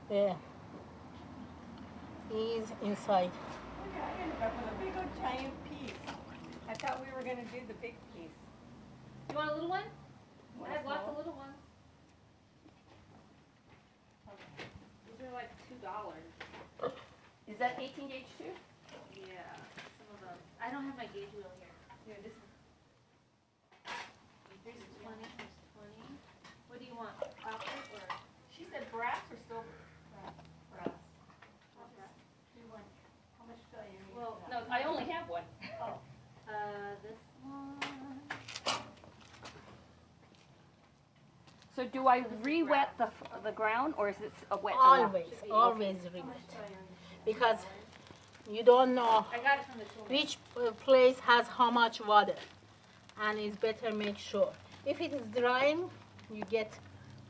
There. He's inside. Okay, I ended up with a big old giant piece. I thought we were going to do the big piece. You want a little one? Want I have lots small? of little ones. These are like $2. Is that 18 gauge too? Yeah, some of them. I don't have my gauge wheel here. Here, this is. Here's 20. Here's 20. What do you want? Copper or? She said brass or silver. Brass. How much do you need? Well, no, I only have one. Oh. This one. So do I re-wet the ground, or is it a wet? Always re-wet. Because you don't know I got it from the tool. which place has how much water, and it's better make sure. If it is drying, you get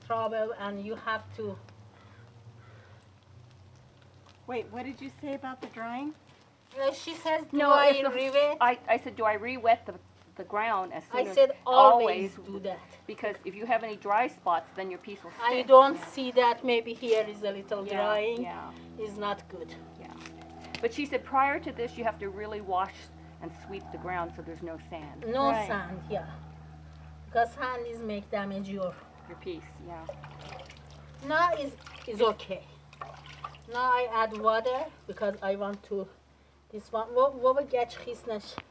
trouble, and you have to. Wait, what did you say about the drying? She says, do No, I if the- re-wet? I said, do I re-wet the ground as soon I as? said always do that. Because if you have any dry spots, then your piece will stick. I don't see that. Maybe here is a little Yeah, drying. yeah. Is not good. Yeah. But she said prior to this, you have to really wash and sweep the ground so there's no sand. No Right. sand, yeah. Because sand is make damage your. Your piece, yeah. Now is okay. Now I add water because I want to. This one. What we get خیس نشه.